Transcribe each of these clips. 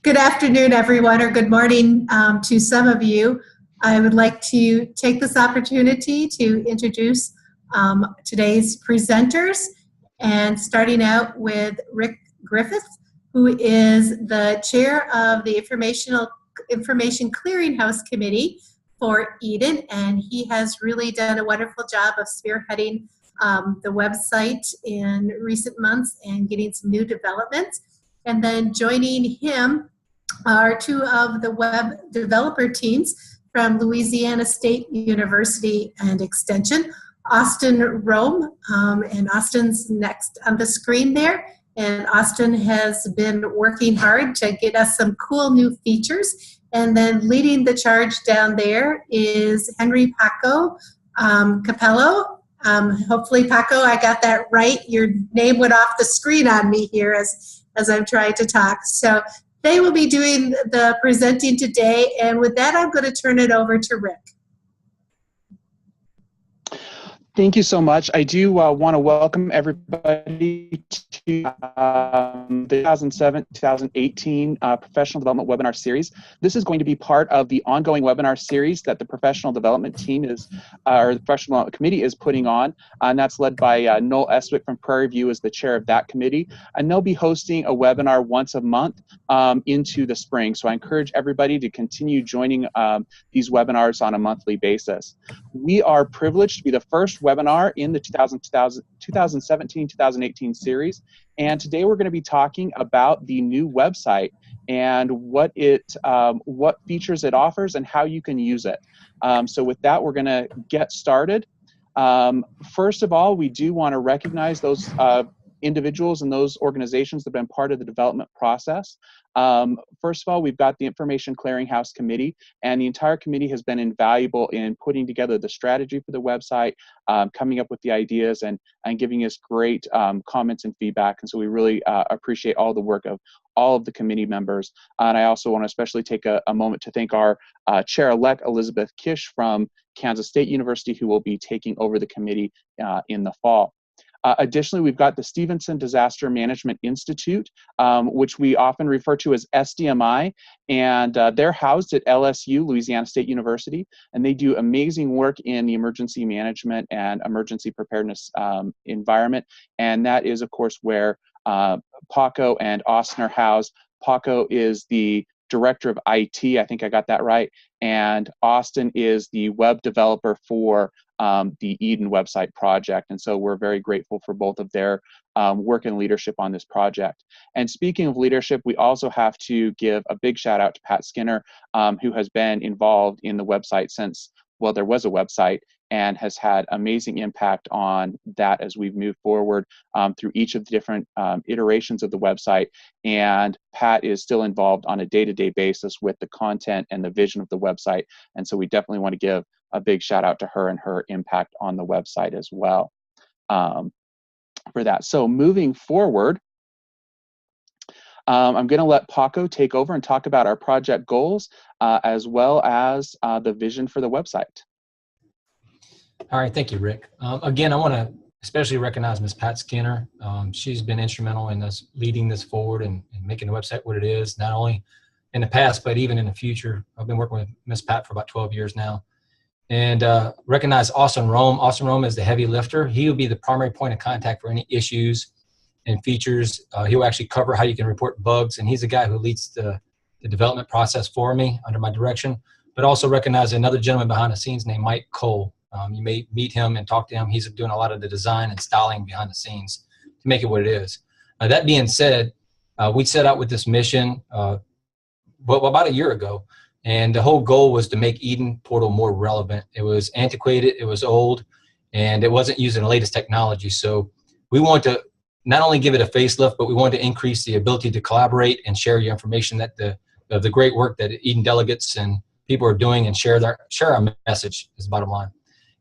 Good afternoon, everyone, or good morning to some of you. I would like to take this opportunity to introduce today's presenters, and starting out with Rick Griffith, who is the chair of the Information Clearinghouse Committee for Eden, and he has really done a wonderful job of spearheading the website in recent months and getting some new developments. And then joining him are two of the web developer teams from Louisiana State University and Extension, Austin Rome, and Austin's next on the screen there. And Austin has been working hard to get us some cool new features. And then leading the charge down there is Henry Paco Capello. Hopefully, Paco, I got that right. Your name went off the screen on me here as I'm trying to talk. So they will be doing the presenting today. And with that, I'm going to turn it over to Rick. Thank you so much. I do want to welcome everybody to the 2007-2018 Professional Development Webinar Series. This is going to be part of the ongoing webinar series that the Professional Development Team is, or the Professional Development Committee is putting on, and that's led by Noel Estwick from Prairie View as the chair of that committee. And they'll be hosting a webinar once a month into the spring. So I encourage everybody to continue joining these webinars on a monthly basis. We are privileged to be the first webinar in the 2017-2018 series, and today we're going to be talking about the new website and what features it offers and how you can use it. So with that, we're going to get started. First of all, we do want to recognize those individuals and those organizations that have been part of the development process. First of all, we've got the Information Clearinghouse Committee, and the entire committee has been invaluable in putting together the strategy for the website, coming up with the ideas, and giving us great comments and feedback. And so we really appreciate all the work of all of the committee members. And I also want to especially take a moment to thank our chair-elect, Elizabeth Kish from Kansas State University, who will be taking over the committee in the fall. Additionally, we've got the Stevenson Disaster Management Institute, which we often refer to as SDMI, and they're housed at LSU, Louisiana State University, and they do amazing work in the emergency management and emergency preparedness environment, and that is, of course, where Paco and Austin are housed. Paco is the director of IT, I think I got that right, and Austin is the web developer for the Eden website project. And so we're very grateful for both of their work and leadership on this project. And speaking of leadership, we also have to give a big shout out to Pat Skinner, who has been involved in the website since, well, there was a website, and has had amazing impact on that as we've moved forward through each of the different iterations of the website. And Pat is still involved on a day-to-day basis with the content and the vision of the website. And so we definitely want to give a big shout out to her and her impact on the website as well for that. So moving forward, I'm going to let Paco take over and talk about our project goals as well as the vision for the website. All right, thank you, Rick. Again, I want to especially recognize Ms. Pat Skinner. She's been instrumental in us leading this forward and making the website what it is, not only in the past, but even in the future. I've been working with Ms. Pat for about 12 years now. And recognize Austin Rome. Austin Rome is the heavy lifter. He will be the primary point of contact for any issues and features. He'll actually cover how you can report bugs, and he's the guy who leads the development process for me under my direction. But also recognize another gentleman behind the scenes named Mike Cole. You may meet him and talk to him. He's doing a lot of the design and styling behind the scenes to make it what it is. That being said, we set out with this mission about a year ago, and the whole goal was to make Eden Portal more relevant. It was antiquated, it was old, and it wasn't using the latest technology. So we want to not only give it a facelift, but we want to increase the ability to collaborate and share your information, that the great work that Eden delegates and people are doing, and share our message is the bottom line.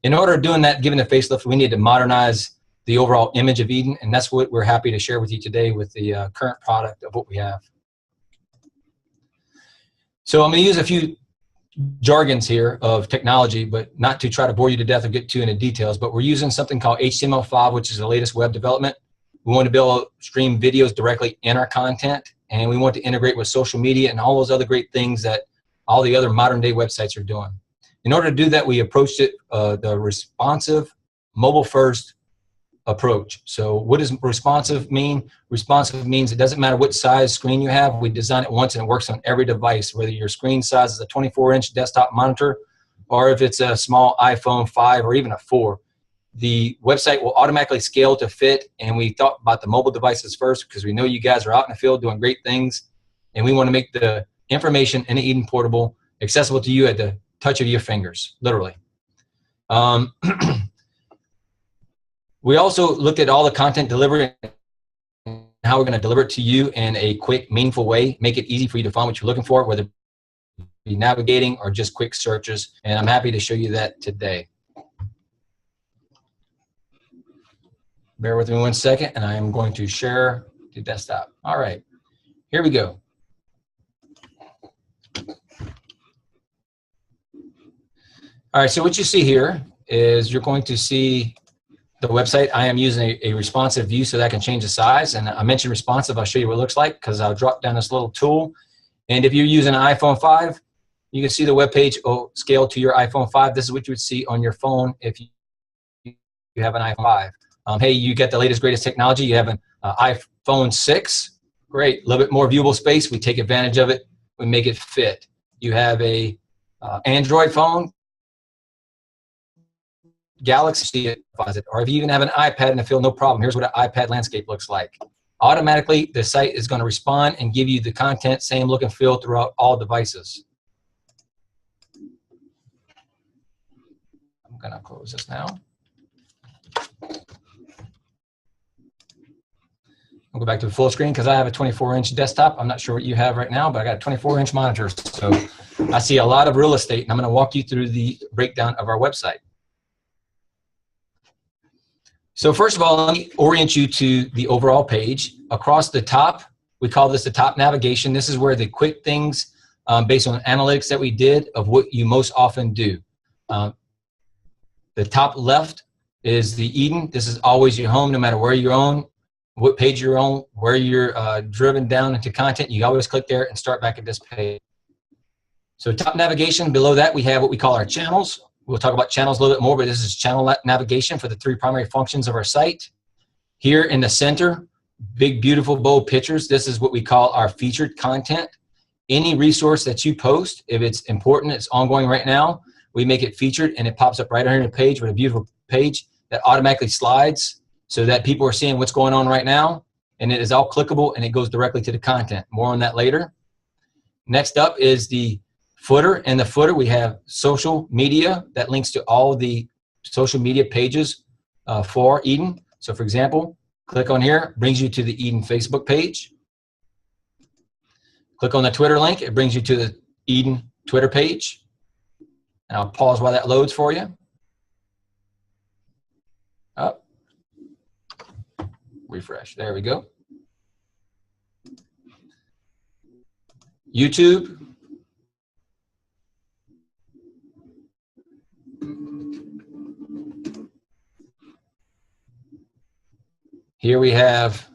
In order to doing that, giving a facelift, we need to modernize the overall image of Eden, and that's what we're happy to share with you today with the current product of what we have. So I'm going to use a few jargons here of technology, but not to try to bore you to death or get too into details, but we're using something called HTML5, which is the latest web development. We want to be able to stream videos directly in our content. and we want to integrate with social media and all those other great things that all the other modern day websites are doing. In order to do that, we approached it the responsive, mobile first approach. So what does responsive mean? Responsive means it doesn't matter what size screen you have. We design it once and it works on every device, whether your screen size is a 24-inch desktop monitor or if it's a small iPhone 5 or even a 4. The website will automatically scale to fit, and we thought about the mobile devices first because we know you guys are out in the field doing great things, and we want to make the information in the Eden Portable accessible to you at the touch of your fingers, literally. We also looked at all the content delivery and how we're going to deliver it to you in a quick, meaningful way, make it easy for you to find what you're looking for, whether it be navigating or just quick searches, and I'm happy to show you that today. Bear with me 1 second, and I am going to share the desktop. All right, here we go. All right, so what you see here is you're going to see the website. I am using a responsive view so that I can change the size. And I mentioned responsive. I'll show you what it looks like because I'll drop down this little tool. And if you're using an iPhone 5, you can see the web page will scale to your iPhone 5. This is what you would see on your phone if you have an iPhone 5. Hey, you get the latest, greatest technology. You have an iPhone 6. Great. A little bit more viewable space. We take advantage of it. We make it fit. You have a Android phone. Galaxy it, or if you even have an iPad in the field, no problem. Here's what an iPad landscape looks like. Automatically, the site is going to respond and give you the content, same look and feel throughout all devices. I'm going to close this now. I'll go back to the full screen because I have a 24-inch desktop. I'm not sure what you have right now, but I got a 24-inch monitor. So I see a lot of real estate, and I'm going to walk you through the breakdown of our website. So first of all, let me orient you to the overall page. Across the top, we call this the top navigation. This is where the quick things, based on analytics that we did, of what you most often do. The top left is the Eden. This is always your home, no matter where you're on, what page you're on, where you're driven down into content. You always click there and start back at this page. So top navigation, below that we have what we call our channels. We'll talk about channels a little bit more, but this is channel navigation for the 3 primary functions of our site. Here in the center, big, beautiful, bold pictures. This is what we call our featured content. Any resource that you post, if it's important, it's ongoing right now, we make it featured, and it pops up right under the page with a beautiful page that automatically slides so that people are seeing what's going on right now, and it is all clickable, and it goes directly to the content. More on that later. Next up is the footer. In the footer, we have social media that links to all the social media pages for Eden. So for example, click on here, brings you to the Eden Facebook page. Click on the Twitter link, it brings you to the Eden Twitter page. And I'll pause while that loads for you. Up. Refresh, there we go. YouTube. Here we have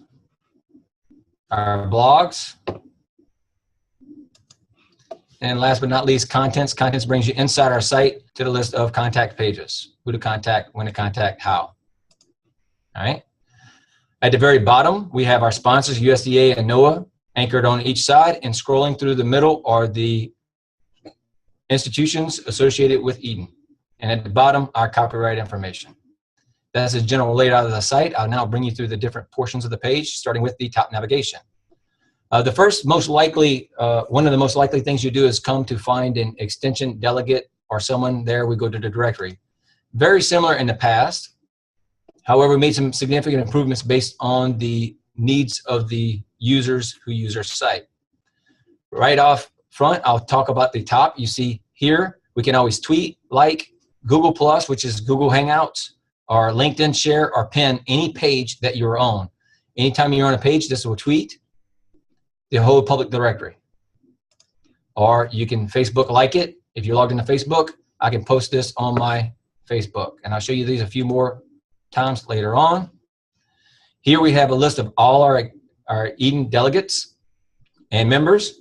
our blogs. And last but not least, contents. Contents brings you inside our site to the list of contact pages. Who to contact, when to contact, how. All right. At the very bottom, we have our sponsors, USDA and NOAA, anchored on each side. And scrolling through the middle are the institutions associated with Eden. And at the bottom, our copyright information. That's a general layout of the site. I'll now bring you through the different portions of the page, starting with the top navigation. The first most likely, one of the most likely things you do is come to find an extension delegate or someone there. We go to the directory. Very similar in the past. However, we made some significant improvements based on the needs of the users who use our site. Right off front, I'll talk about the top. You see here, we can always tweet, like, Google Plus, which is Google Hangouts, or LinkedIn share, or pin any page that you're on. Anytime you're on a page, this will tweet the whole public directory. Or you can Facebook like it. If you're logged into Facebook, I can post this on my Facebook. And I'll show you these a few more times later on. Here we have a list of all our Eden delegates. and members.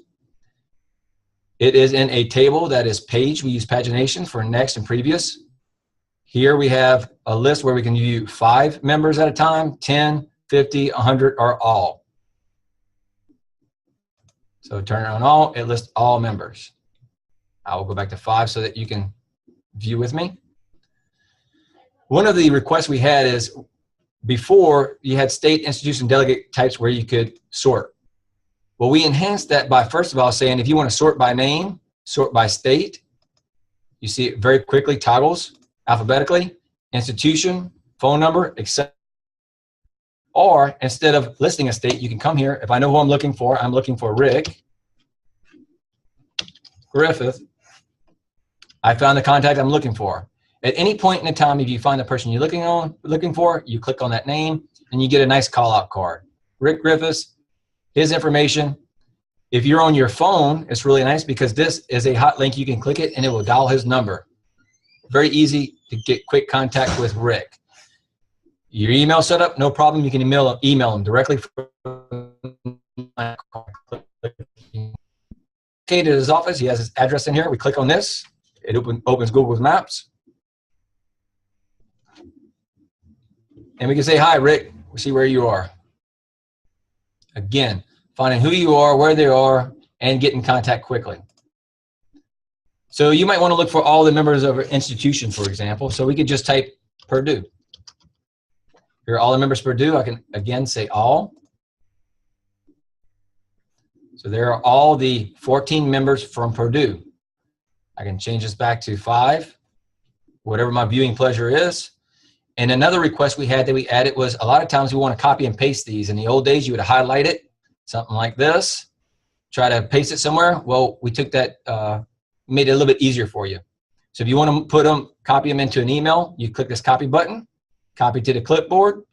It is in a table that is paged. We use pagination for next and previous. Here we have a list where we can view 5 members at a time, 10, 50, 100, or all. So turn it on all, it lists all members. I will go back to 5 so that you can view with me. One of the requests we had is before you had state, institution, delegate types where you could sort. Well, we enhanced that by first of all saying if you want to sort by name, sort by state. You see it very quickly toggles alphabetically, institution, phone number, etc. Or instead of listing a state, you can come here. If I know who I'm looking for Rick Griffith. I found the contact I'm looking for. At any point in the time, if you find the person you're looking for, you click on that name and you get a nice call out card. Rick Griffiths, his information. If you're on your phone, it's really nice because this is a hot link. You can click it and it will dial his number. Very easy to get quick contact with Rick. Your email setup, no problem. You can email him directly from located at his office. He has his address in here. We click on this. It opens Google Maps. And we can say, hi, Rick. We see where you are. Again, finding who you are, where they are, and get in contact quickly. So you might want to look for all the members of an institution, for example. So we could just type Purdue. Here are all the members of Purdue. I can, again, say all. So there are all the 14 members from Purdue. I can change this back to 5, whatever my viewing pleasure is. And another request we had that we added was a lot of times we want to copy and paste these. In the old days, you would highlight it, something like this, try to paste it somewhere. Well, we took that, made it a little bit easier for you. So if you want to put them, copy them into an email, you click this copy button, copy to the clipboard.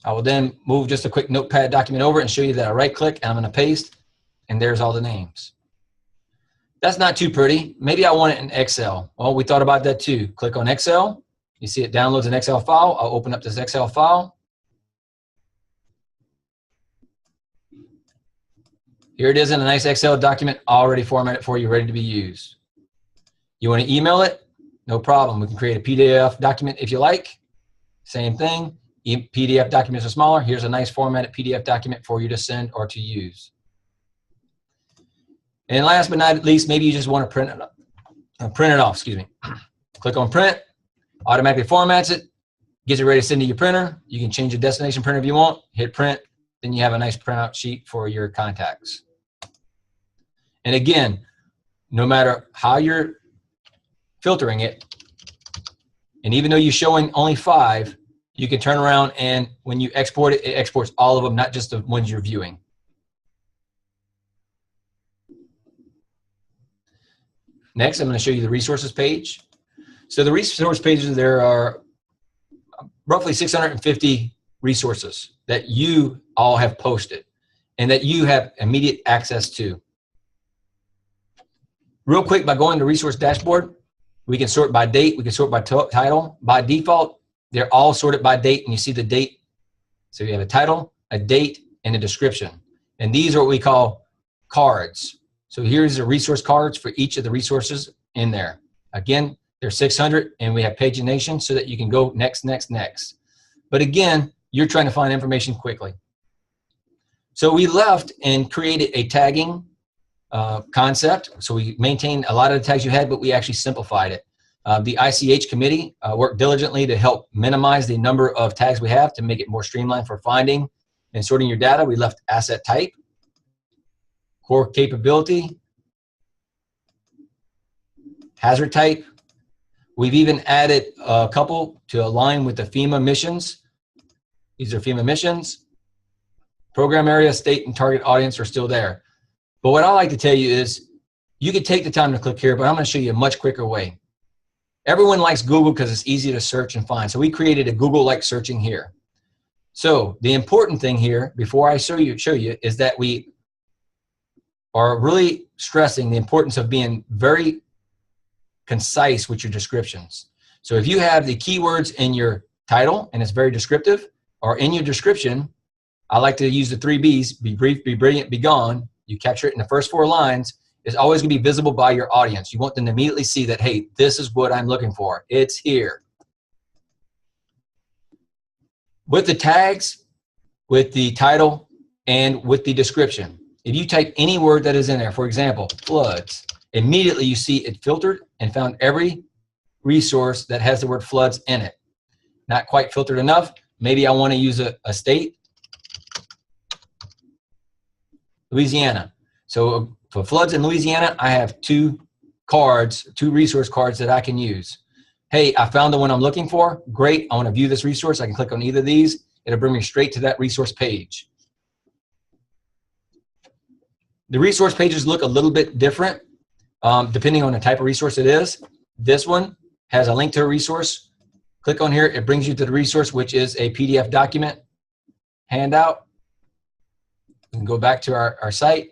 I will then move just a quick notepad document over and show you that I right click and I'm going to paste, and there's all the names. That's not too pretty. Maybe I want it in Excel. Well, we thought about that too. Click on Excel. You see it downloads an Excel file. I'll open up this Excel file. Here it is in a nice Excel document already formatted for you, ready to be used. You want to email it? No problem. We can create a PDF document if you like. Same thing. PDF documents are smaller. Here's a nice formatted PDF document for you to send or to use. And last but not least, maybe you just want to print it off, excuse me. Click on print, automatically formats it, gets it ready to send to your printer. You can change the destination printer if you want, hit print, then you have a nice printout sheet for your contacts. And again, no matter how you're filtering it, and even though you're showing only 5, you can turn around and when you export it, it exports all of them, not just the ones you're viewing. Next, I'm going to show you the resources page. So the resource pages, there are roughly 650 resources that you all have posted and that you have immediate access to. Real quick, by going to resource dashboard, we can sort by date, we can sort by title. By default, they're all sorted by date, and you see the date. So you have a title, a date, and a description. And these are what we call cards. So here's the resource cards for each of the resources in there. Again, there's 600, and we have pagination so that you can go next, next, next. But again, you're trying to find information quickly. So we left and created a tagging concept. So we maintained a lot of the tags you had, but we actually simplified it. The ICH committee worked diligently to help minimize the number of tags we have to make it more streamlined for finding and sorting your data. We left asset type, core capability, hazard type. We've even added a couple to align with the FEMA missions. These are FEMA missions. Program area, state, and target audience are still there. But what I like to tell you is you could take the time to click here, but I'm going to show you a much quicker way. Everyone likes Google because it's easy to search and find. So we created a Google-like searching here. So the important thing here, before I show you, is that we are really stressing the importance of being very concise with your descriptions. So if you have the keywords in your title and it's very descriptive, or in your description, I like to use the 3 Bs, be brief, be brilliant, be gone. You capture it in the first 4 lines. It's always going to be visible by your audience. You want them to immediately see that, hey, this is what I'm looking for. It's here. With the tags, with the title, and with the description, if you type any word that is in there, for example, floods, immediately you see it filtered and found every resource that has the word floods in it. Not quite filtered enough. Maybe I want to use a state, Louisiana. So for floods in Louisiana, I have 2 resource cards that I can use. Hey, I found the one I'm looking for. Great. I want to view this resource. I can click on either of these. It'll bring me straight to that resource page. The resource pages look a little bit different depending on the type of resource it is. This one has a link to a resource. Click on here. It brings you to the resource, which is a PDF document handout. We can go back to our site.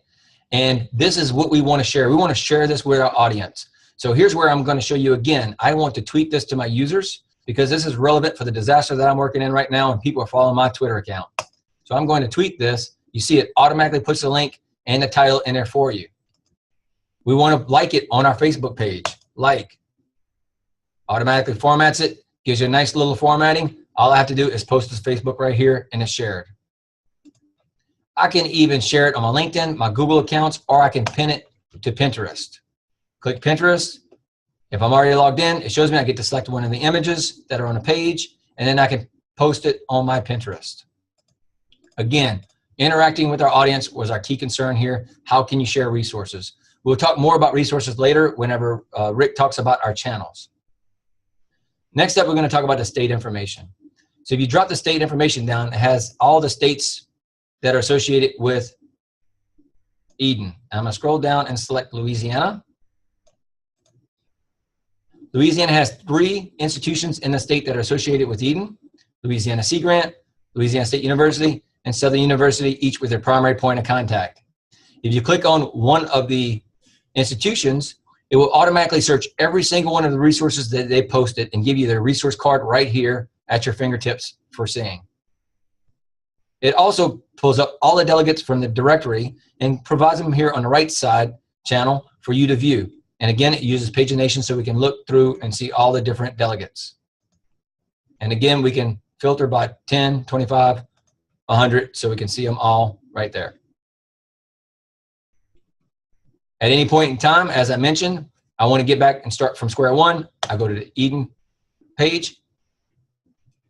And this is what we want to share. We want to share this with our audience. So here's where I'm going to show you again. I want to tweet this to my users because this is relevant for the disaster that I'm working in right now and people are following my Twitter account. So I'm going to tweet this. You see it automatically puts the link and the title in there for you. We want to like it on our Facebook page. Like. Automatically formats it. Gives you a nice little formatting. All I have to do is post this Facebook right here and it's shared. I can even share it on my LinkedIn, my Google accounts, or I can pin it to Pinterest. Click Pinterest. If I'm already logged in, it shows me I get to select one of the images that are on the page, and then I can post it on my Pinterest. Again, interacting with our audience was our key concern here. How can you share resources? We'll talk more about resources later whenever Rick talks about our channels. Next up, we're going to talk about the state information. So if you drop the state information down, it has all the states that are associated with Eden. I'm going to scroll down and select Louisiana. Louisiana has 3 institutions in the state that are associated with Eden: Louisiana Sea Grant, Louisiana State University, and Southern University, each with their primary point of contact. If you click on one of the institutions, it will automatically search every single one of the resources that they posted and give you their resource card right here at your fingertips for seeing. It also pulls up all the delegates from the directory and provides them here on the right side channel for you to view. And again, it uses pagination so we can look through and see all the different delegates. And again, we can filter by 10, 25, 100, so we can see them all right there. At any point in time, as I mentioned, I want to get back and start from square one. I go to the Eden page,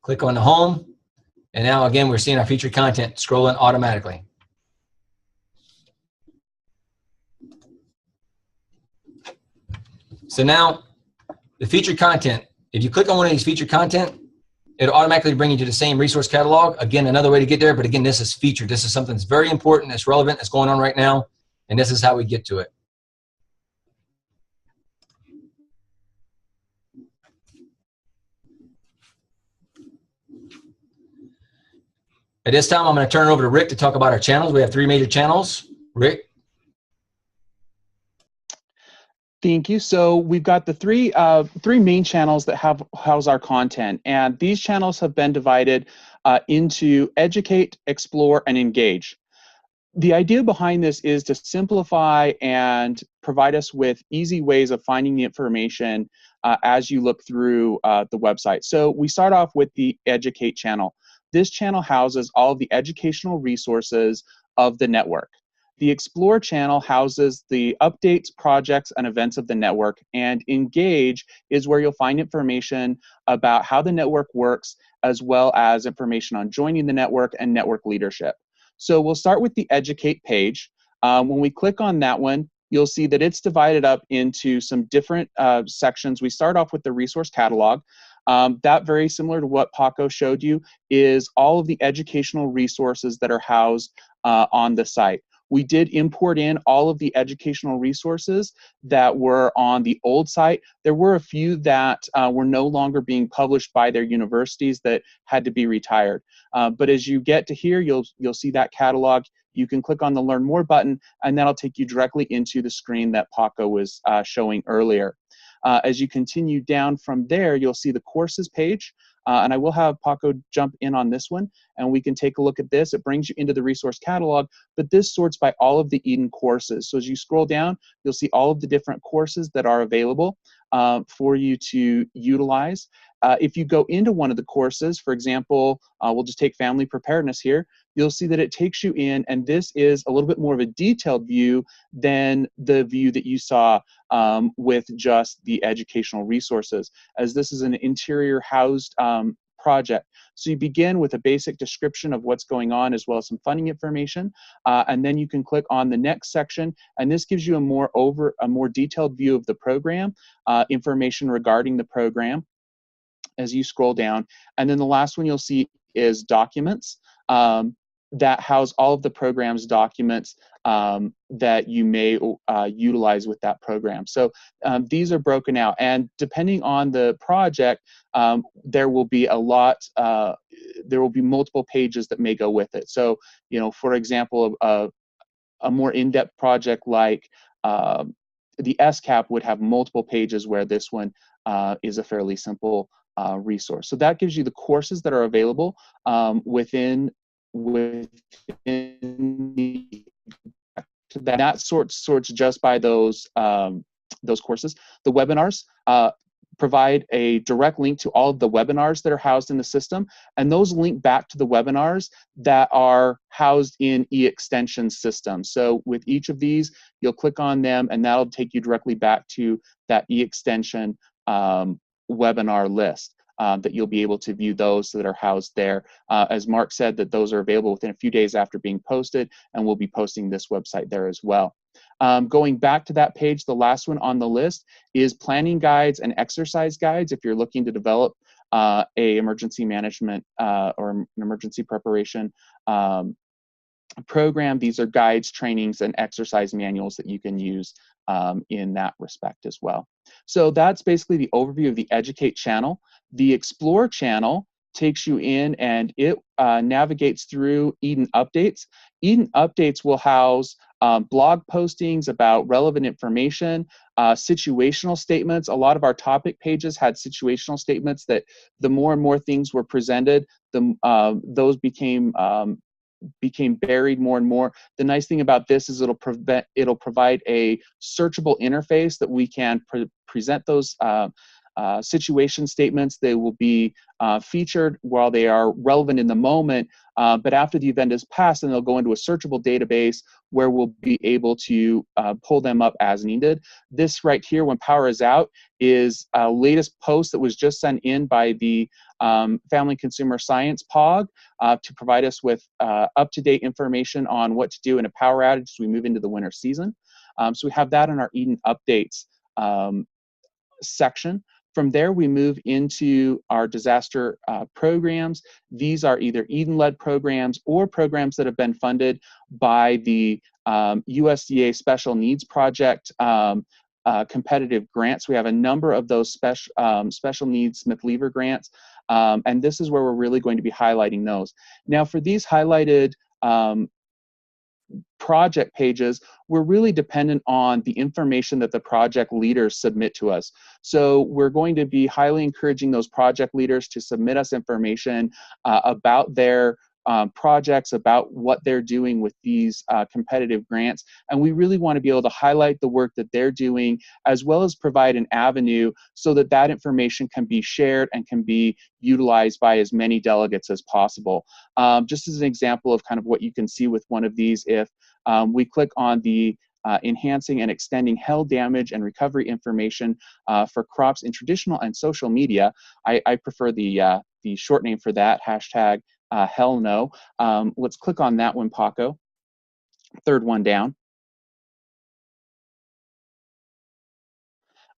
click on the home, and now again, we're seeing our featured content scrolling automatically. So now, the featured content, if you click on one of these featured content, it'll automatically bring you to the same resource catalog. Again, another way to get there, but again, this is featured. This is something that's very important, that's relevant, that's going on right now, and this is how we get to it. At this time, I'm going to turn it over to Rick to talk about our channels. We have 3 major channels. Rick? Thank you. So we've got the three main channels that house our content, and these channels have been divided into educate, explore, and engage. The idea behind this is to simplify and provide us with easy ways of finding the information as you look through the website. So we start off with the educate channel. This channel houses all of the educational resources of the network. The Explore channel houses the updates, projects, and events of the network, and Engage is where you'll find information about how the network works, as well as information on joining the network and network leadership. So we'll start with the Educate page. When we click on that one, you'll see that it's divided up into some different sections. We start off with the resource catalog. That, very similar to what Paco showed you, is all of the educational resources that are housed on the site. We did import in all of the educational resources that were on the old site. There were a few that were no longer being published by their universities that had to be retired. But as you get to here, you'll see that catalog. You can click on the Learn More button, and that'll take you directly into the screen that Paco was showing earlier. As you continue down from there, you'll see the courses page. and I will have Paco jump in on this one, and we can take a look at this. It brings you into the resource catalog, but this sorts by all of the Eden courses. So as you scroll down, you'll see all of the different courses that are available for you to utilize. If you go into one of the courses, for example, we'll just take family preparedness here, you'll see that it takes you in, and this is a little bit more of a detailed view than the view that you saw with just the educational resources, as this is an interior housed project. So you begin with a basic description of what's going on as well as some funding information, and then you can click on the next section, and this gives you a more detailed view of the program, information regarding the program as you scroll down. And then the last one you'll see is documents that house all of the program's documents that you may utilize with that program. So these are broken out, and depending on the project, there will be there will be multiple pages that may go with it. So, you know, for example, a more in-depth project like the SCAP would have multiple pages, where this one is a fairly simple resource. So that gives you the courses that are available within the, that sorts just by those courses. The webinars provide a direct link to all of the webinars that are housed in the system, and those link back to the webinars that are housed in eExtension systems. So with each of these, you'll click on them, and that'll take you directly back to that eExtension webinar list. That you'll be able to view those that are housed there. As Mark said, that those are available within a few days after being posted, and we'll be posting this website there as well. Going back to that page, the last one on the list is planning guides and exercise guides if you're looking to develop a emergency management or an emergency preparation program. These are guides, trainings, and exercise manuals that you can use in that respect as well. So that's basically the overview of the Educate channel. The Explore channel takes you in, and it navigates through Eden Updates. Eden Updates will house blog postings about relevant information, situational statements. A lot of our topic pages had situational statements that the more and more things were presented, those became buried more and more. The nice thing about this is it'll provide a searchable interface that we can present those situation statements. They will be featured while they are relevant in the moment, but after the event is passed, then they'll go into a searchable database where we'll be able to pull them up as needed. This right here, when power is out, is a latest post that was just sent in by the Family Consumer Science POG to provide us with up-to-date information on what to do in a power outage as we move into the winter season. So we have that in our Eden Updates section. From there, we move into our disaster programs. These are either Eden-led programs or programs that have been funded by the USDA Special Needs Project competitive grants. We have a number of those special needs Smith-Lever grants, and this is where we're really going to be highlighting those. Now, for these highlighted project pages, we're really dependent on the information that the project leaders submit to us. So we're going to be highly encouraging those project leaders to submit us information about their projects, about what they're doing with these competitive grants. And we really want to be able to highlight the work that they're doing, as well as provide an avenue so that that information can be shared and can be utilized by as many delegates as possible. Just as an example of kind of what you can see with one of these, if we click on the enhancing and extending hail damage and recovery information for crops in traditional and social media. I prefer the short name for that, hashtag hell no. Let's click on that one, Paco. Third one down.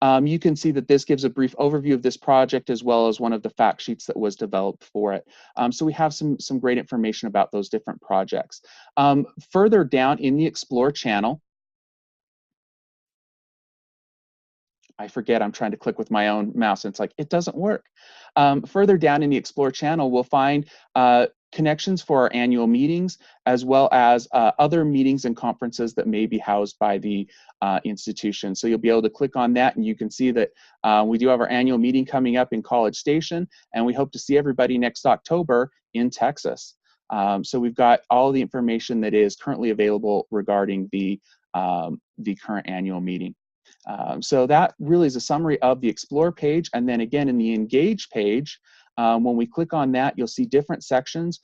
You can see that this gives a brief overview of this project as well as one of the fact sheets that was developed for it. So we have some great information about those different projects. Further down in the Explore channel, I forget, I'm trying to click with my own mouse and it's like, it doesn't work. Further down in the Explore channel, we'll find connections for our annual meetings, as well as other meetings and conferences that may be housed by the institution. So you'll be able to click on that, and you can see that we do have our annual meeting coming up in College Station, and we hope to see everybody next October in Texas. So we've got all the information that is currently available regarding the current annual meeting. So that really is a summary of the Explore page. And then again, in the Engage page, when we click on that, you'll see different sections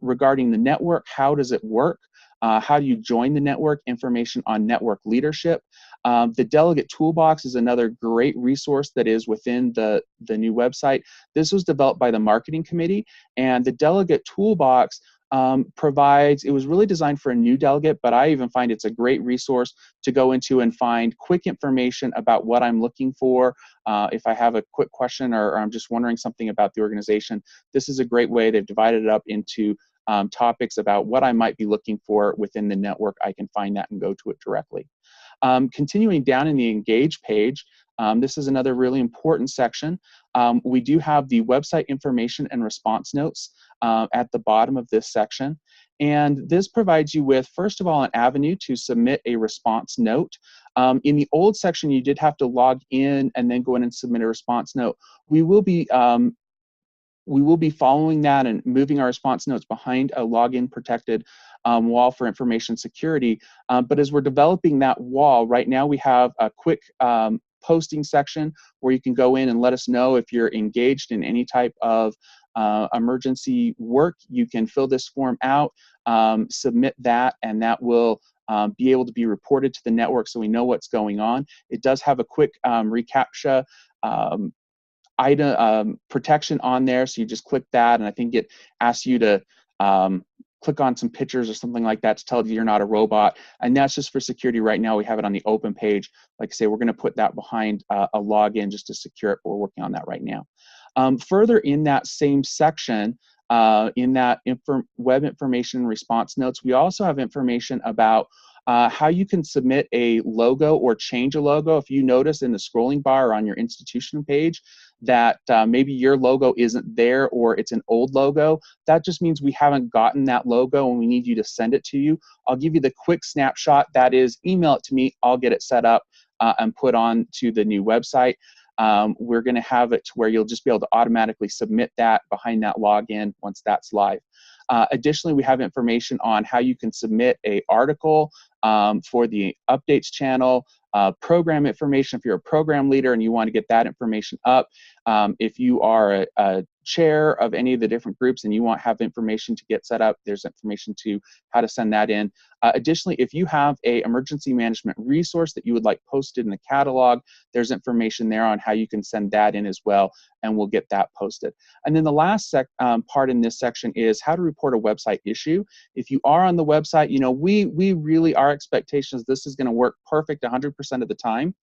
regarding the network. How does it work? How do you join the network? Information on network leadership. The Delegate Toolbox is another great resource that is within the new website. This was developed by the Marketing Committee, and the Delegate Toolbox it was really designed for a new delegate, but I even find it's a great resource to go into and find quick information about what I'm looking for. If I have a quick question or I'm just wondering something about the organization, this is a great way. They've divided it up into topics about what I might be looking for within the network. I can find that and go to it directly. Continuing down in the Engage page, this is another really important section. We do have the website information and response notes at the bottom of this section. And this provides you with, first of all, an avenue to submit a response note. In the old section, you did have to log in and then go in and submit a response note. We will be following that and moving our response notes behind a login protected wall for information security. But as we're developing that wall, right now we have a quick posting section where you can go in and let us know if you're engaged in any type of emergency work. You can fill this form out, submit that, and that will be able to be reported to the network so we know what's going on. It does have a quick reCAPTCHA item protection on there, so you just click that, and I think it asks you to click on some pictures or something like that to tell you you're not a robot, and that's just for security. Right now we have it on the open page. Like I say, we're going to put that behind a login just to secure it, but we're working on that right now. Further in that same section, in that web information response notes, we also have information about how you can submit a logo or change a logo. If you notice in the scrolling bar or on your institution page that maybe your logo isn't there or it's an old logo, that just means we haven't gotten that logo and we need you to send it to you. I'll give you the quick snapshot. That is, email it to me. I'll get it set up and put on to the new website. We're going to have it to where you'll just be able to automatically submit that behind that login once that's live. Additionally, we have information on how you can submit an article for the updates channel, program information if you're a program leader and you want to get that information up. If you are a chair of any of the different groups and you want to have information to get set up, there's information to how to send that in. Additionally, if you have a emergency management resource that you would like posted in the catalog, there's information there on how you can send that in as well, and we'll get that posted. And then the last part in this section is how to report a website issue. If you are on the website, you know, we really, our expectations, this is going to work perfect 100% of the time.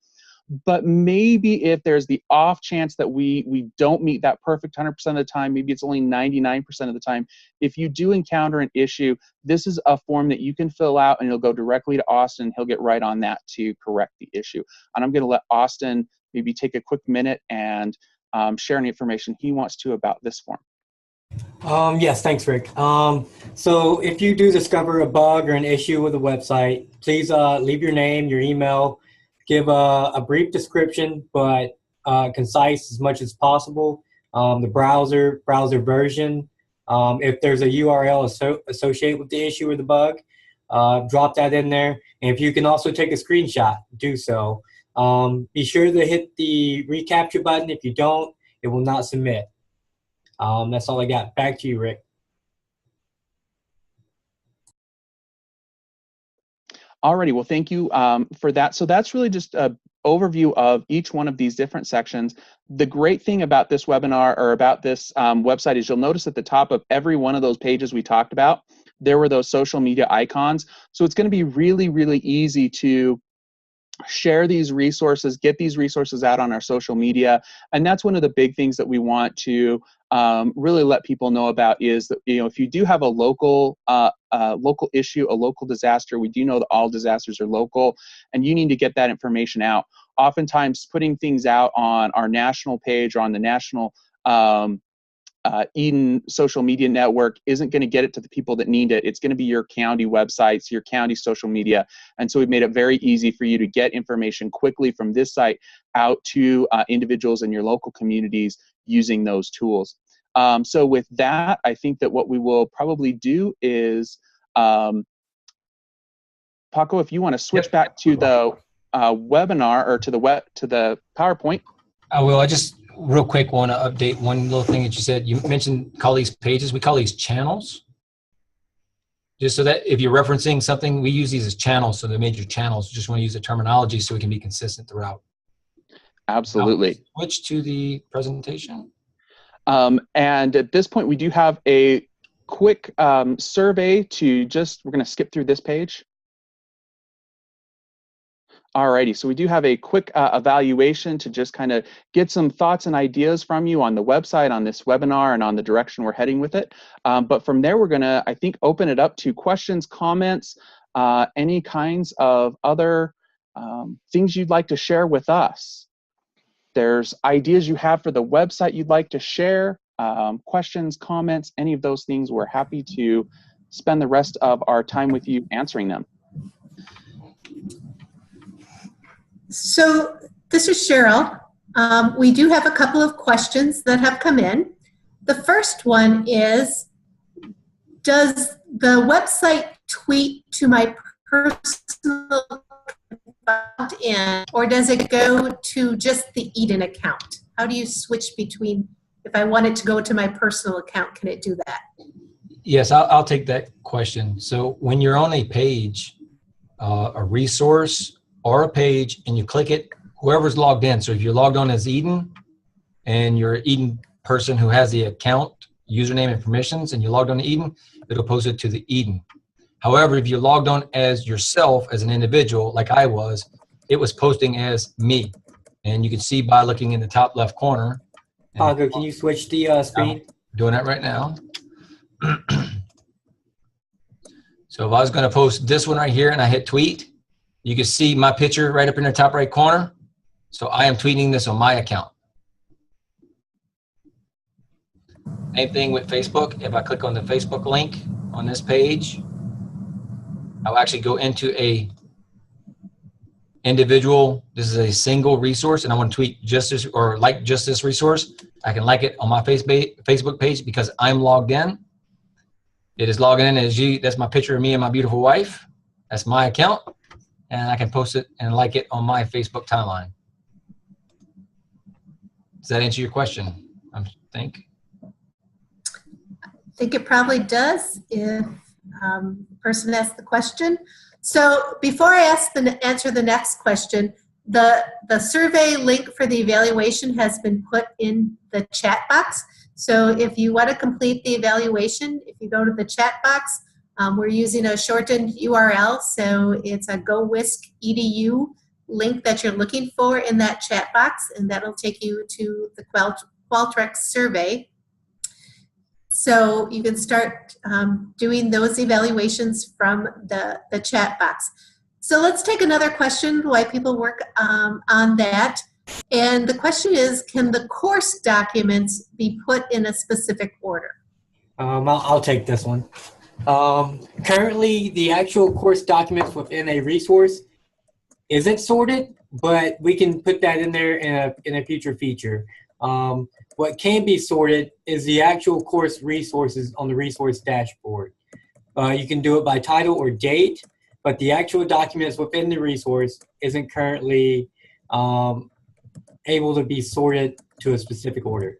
But maybe if there's the off chance that we don't meet that perfect 100% of the time, maybe it's only 99% of the time, if you do encounter an issue, this is a form that you can fill out and it'll go directly to Austin. He'll get right on that to correct the issue. And I'm going to let Austin maybe take a quick minute and share any information he wants to about this form. Yes, thanks, Rick. So if you do discover a bug or an issue with a website, please leave your name, your email, give a brief description, but concise as much as possible. The browser version, if there's a URL associated with the issue or the bug, drop that in there. And if you can also take a screenshot, do so. Be sure to hit the reCAPTCHA button. If you don't, it will not submit. That's all I got. Back to you, Rick. Alrighty, well, thank you for that. So that's really just an overview of each one of these different sections. The great thing about this webinar or about this website is you'll notice at the top of every one of those pages we talked about, there were those social media icons. So it's going to be really, really easy to share these resources, get these resources out on our social media. And that's one of the big things that we want to really let people know about is that, you know, if you do have a local issue, a local disaster, we do know that all disasters are local and you need to get that information out. Oftentimes putting things out on our national page or on the national Eden social media network isn't going to get it to the people that need it. It's going to be your county websites, your county social media. And so we've made it very easy for you to get information quickly from this site out to individuals in your local communities using those tools. So with that, I think that what we will probably do is, Paco, if you want to switch back to the webinar or to the PowerPoint. I will. I just real quick want to update one little thing that you said. You mentioned call these pages. We call these channels. Just so that if you're referencing something, we use these as channels. So they're major channels. Just want to use the terminology so we can be consistent throughout. Absolutely. Now, switch to the presentation. And at this point, we do have a quick survey to we're going to skip through this page. Alrighty, so we do have a quick evaluation to just kind of get some thoughts and ideas from you on the website, on this webinar, and on the direction we're heading with it. But from there, we're going to, I think, open it up to questions, comments, any kinds of other things you'd like to share with us. There's ideas you have for the website you'd like to share, questions, comments, any of those things. We're happy to spend the rest of our time with you answering them. So this is Cheryl. We do have a couple of questions that have come in. The first one is, does the website tweet to my personal account or does it go to just the Eden account? How do you switch between, if I want it to go to my personal account, can it do that? Yes, I'll take that question. So when you're on a page, a resource, or a page, and you click it, whoever's logged in. So if you're logged on as Eden and you're an Eden person who has the account, username, and permissions, and you logged on to Eden, it'll post it to the Eden. However, if you're logged on as yourself, as an individual, like I was, it was posting as me. And you can see by looking in the top left corner. Paco, can you switch the screen? I'm doing that right now. So if I was going to post this one right here and I hit tweet, you can see my picture right up in the top right corner. So I am tweeting this on my account. Same thing with Facebook. If I click on the Facebook link on this page, I'll actually go into a individual. This is a single resource and I want to tweet just this or like just this resource. I can like it on my Facebook page because I'm logged in. It is logged in as you. That's my picture of me and my beautiful wife. That's my account. And I can post it and like it on my Facebook timeline. Does that answer your question, I think? I think it probably does if the person asked the question. So before I answer the next question, the survey link for the evaluation has been put in the chat box. So if you want to complete the evaluation, if you go to the chat box, we're using a shortened URL, so it's a GoWisc.edu link that you're looking for in that chat box, and that'll take you to the Qualtrics survey. So you can start doing those evaluations from the chat box. So let's take another question while people work on that. And the question is, can the course documents be put in a specific order? I'll take this one. Currently, the actual course documents within a resource isn't sorted, but we can put that in there in a future feature. What can be sorted is the actual course resources on the resource dashboard. You can do it by title or date, but the actual documents within the resource isn't currently able to be sorted to a specific order.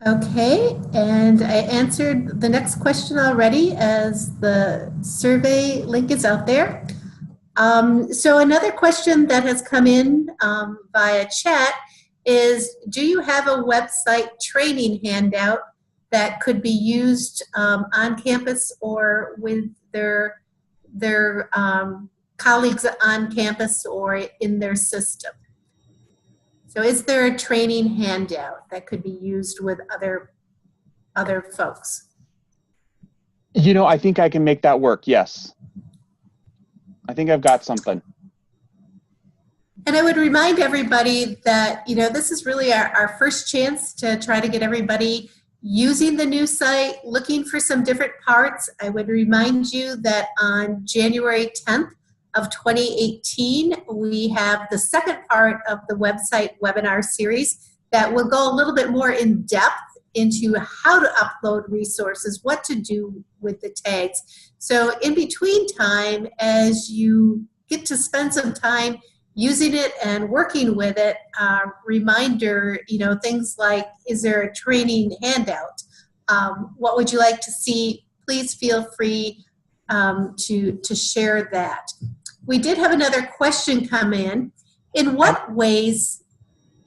Okay, and I answered the next question already as the survey link is out there. So another question that has come in via chat is, do you have a website training handout that could be used on campus or with their colleagues on campus or in their system? So is there a training handout that could be used with other folks? You know, I think I can make that work, yes. I think I've got something. And I would remind everybody that, this is really our first chance to try to get everybody using the new site, looking for some different parts. I would remind you that on January 10th of 2018, we have the second part of the website webinar series that will go a little bit more in depth into how to upload resources, what to do with the tags. So in between time, as you get to spend some time using it and working with it, reminder, things like, is there a training handout? What would you like to see? Please feel free to share that. We did have another question come in. In what ways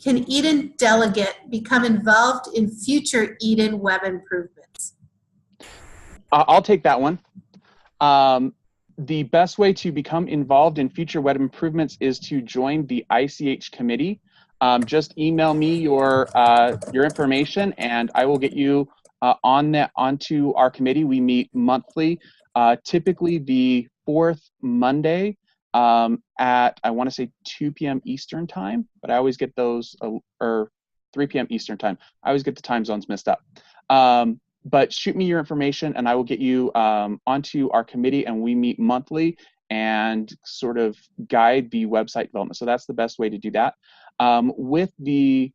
can Eden Delegate become involved in future Eden web improvements? I'll take that one. The best way to become involved in future web improvements is to join the ICH committee. Just email me your information, and I will get you onto our committee. We meet monthly, typically the fourth Monday at, I want to say 2 p.m. Eastern time, but I always get those, or 3 p.m. Eastern time. I always get the time zones messed up. But shoot me your information and I will get you onto our committee, and we meet monthly and sort of guide the website development. So that's the best way to do that. With the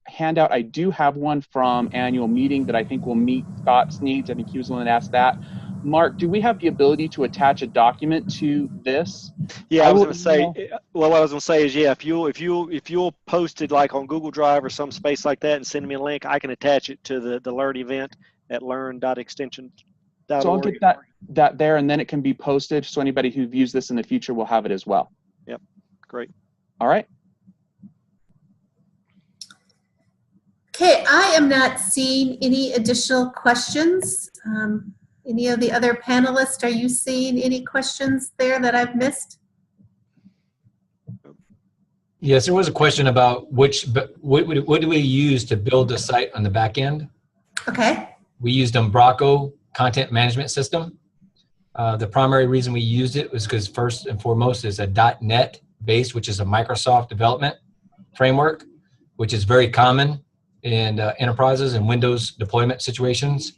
handout, I do have one from annual meeting that I think will meet Scott's needs. I think he was the one that asked that. Mark, do we have the ability to attach a document to this? Yeah, I was going to say. Well, what I was going to say is, yeah, if you'll post it like on Google Drive or some space like that and send me a link, I can attach it to the Learn event at learn.extension.org. So I'll get that there, and then it can be posted. So anybody who views this in the future will have it as well. Yep, great. All right. Okay, I am not seeing any additional questions. Any of the other panelists, are you seeing any questions there that I've missed? Yes, there was a question about what do we use to build the site on the back end? Okay. We used Umbraco Content Management System. The primary reason we used it was because first and foremost is a .NET base, which is a Microsoft development framework, which is very common in enterprises and Windows deployment situations.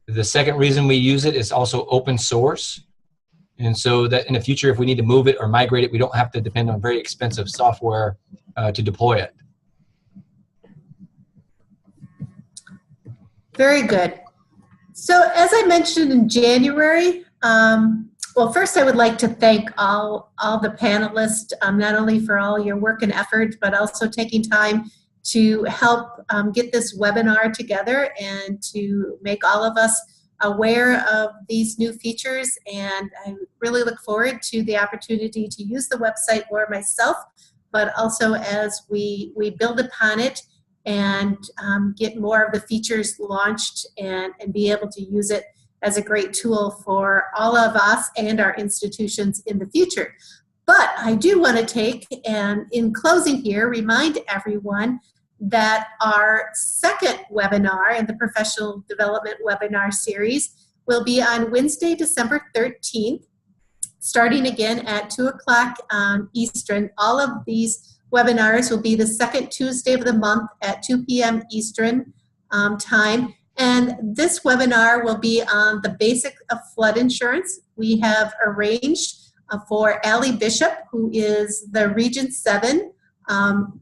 The second reason we use it is also open source. And so that in the future, if we need to move it or migrate it, we don't have to depend on very expensive software to deploy it. Very good. So as I mentioned in January, well, first I would like to thank all the panelists, not only for all your work and effort, but also taking time to help get this webinar together and to make all of us aware of these new features. And I really look forward to the opportunity to use the website more myself, but also as we build upon it and get more of the features launched and be able to use it as a great tool for all of us and our institutions in the future. But I do want to take, and in closing here, remind everyone that our second webinar in the Professional Development Webinar Series will be on Wednesday, December 13th, starting again at 2 o'clock Eastern. All of these webinars will be the second Tuesday of the month at 2 p.m. Eastern time. And this webinar will be on the basics of flood insurance. We have arranged for Allie Bishop, who is the Region 7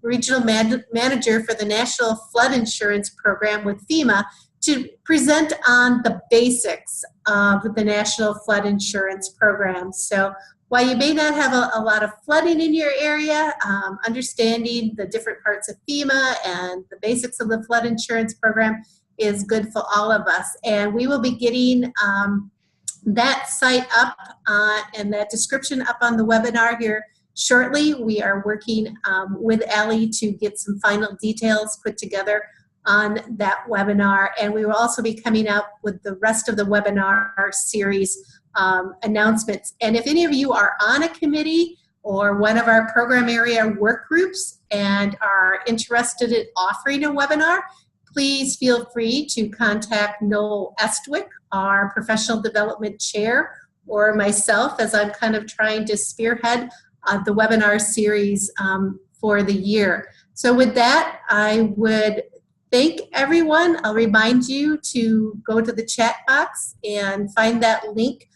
Regional Manager for the National Flood Insurance Program with FEMA, to present on the basics of the National Flood Insurance Program. So while you may not have a lot of flooding in your area, understanding the different parts of FEMA and the basics of the flood insurance program is good for all of us. And we will be getting that site up and that description up on the webinar here shortly. We are working with Allie to get some final details put together on that webinar, and we will also be coming up with the rest of the webinar series announcements. And if any of you are on a committee or one of our program area work groups and are interested in offering a webinar, please feel free to contact Noel Estwick, our Professional Development Chair, or myself, as I'm kind of trying to spearhead the webinar series for the year. So with that, I would thank everyone. I'll remind you to go to the chat box and find that link.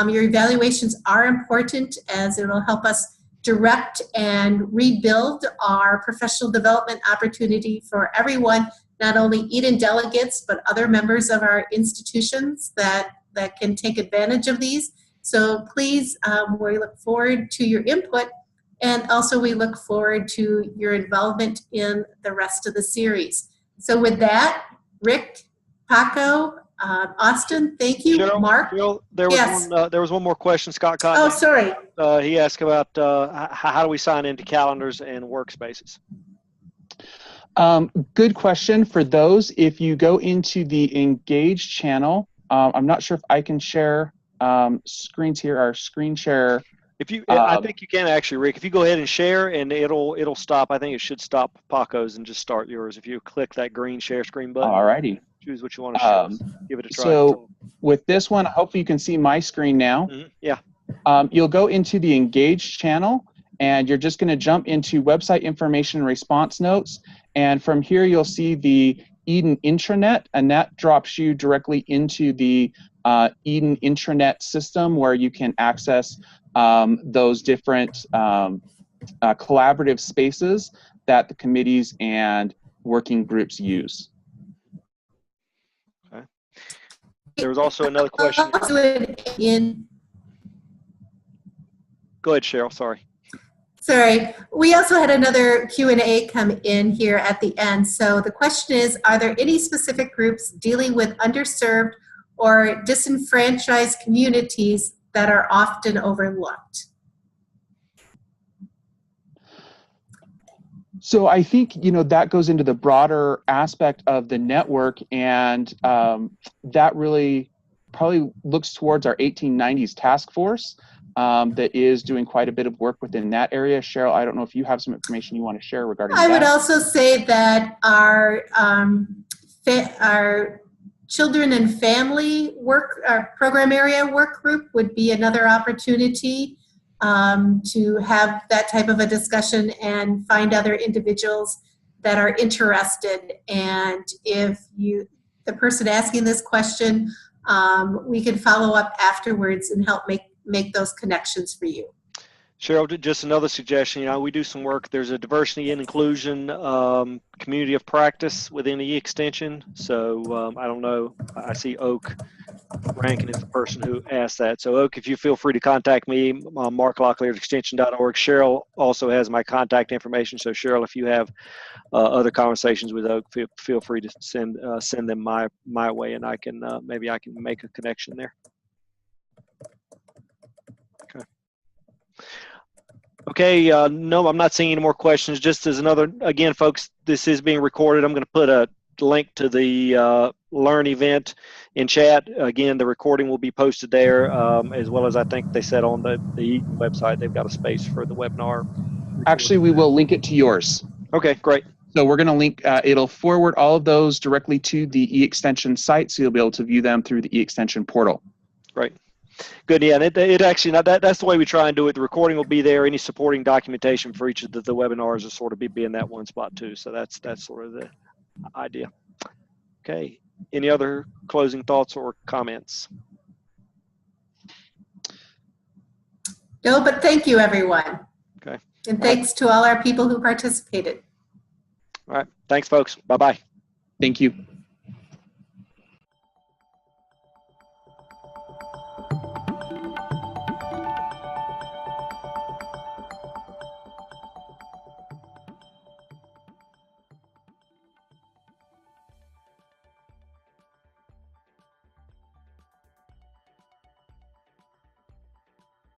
Your evaluations are important, as it will help us direct and rebuild our professional development opportunity for everyone, not only Eden delegates, but other members of our institutions that can take advantage of these. So please, we look forward to your input, and also we look forward to your involvement in the rest of the series. So with that, Rick, Paco, Austin, thank you. Cheryl, Mark? Cheryl, there was one more question, Scott Cotton. Oh, sorry. He asked about how do we sign into calendars and workspaces? Good question. For those, if you go into the Engage channel, I'm not sure if I can share screens here. Our screen share. If you, I think you can actually, Rick. If you go ahead and share, and it'll stop. I think it should stop Paco's and just start yours. If you click that green share screen button. Alrighty. Choose what you want to share. Give it a try. So with this one, hopefully you can see my screen now. Mm-hmm. Yeah. You'll go into the Engage channel, and you're just going to jump into website information response notes. And from here, you'll see the Eden intranet, and that drops you directly into the Eden intranet system, where you can access those different collaborative spaces that the committees and working groups use. Okay. There was also another question. Go ahead, Cheryl. Sorry. Sorry. We also had another Q&A come in here at the end. So the question is, are there any specific groups dealing with underserved or disenfranchised communities that are often overlooked? So I think, that goes into the broader aspect of the network, and that really probably looks towards our 1890s task force that is doing quite a bit of work within that area. Cheryl, I don't know if you have some information you want to share regarding that. I would also say that our children and family work, our program area work group would be another opportunity to have that type of a discussion and find other individuals that are interested. And if the person asking this question, we can follow up afterwards and help make those connections for you. Cheryl, just another suggestion. We do some work. There's a diversity and inclusion community of practice within the extension. So I don't know. I see Oak Rankin is the person who asked that. So Oak, if you feel free to contact me, Mark Locklear at extension.org. Cheryl also has my contact information. So Cheryl, if you have other conversations with Oak, feel free to send them my way, and I can maybe I can make a connection there. Okay, no, I'm not seeing any more questions. Just as another, again, folks, this is being recorded. I'm going to put a link to the Learn event in chat. Again, the recording will be posted there, as well as I think they said on the Eden website, they've got a space for the webinar. Actually, we will link it to yours. Okay, great. So we're going to link, it'll forward all of those directly to the eExtension site, so you'll be able to view them through the eExtension portal. Right. Good, yeah, and it actually, that's the way we try and do it. The recording will be there. Any supporting documentation for each of the webinars will sort of be in that one spot too. So that's sort of the idea. Okay, any other closing thoughts or comments? No, but thank you, everyone. Okay. And thanks to all our people who participated. All right, thanks, folks. Bye-bye. Thank you.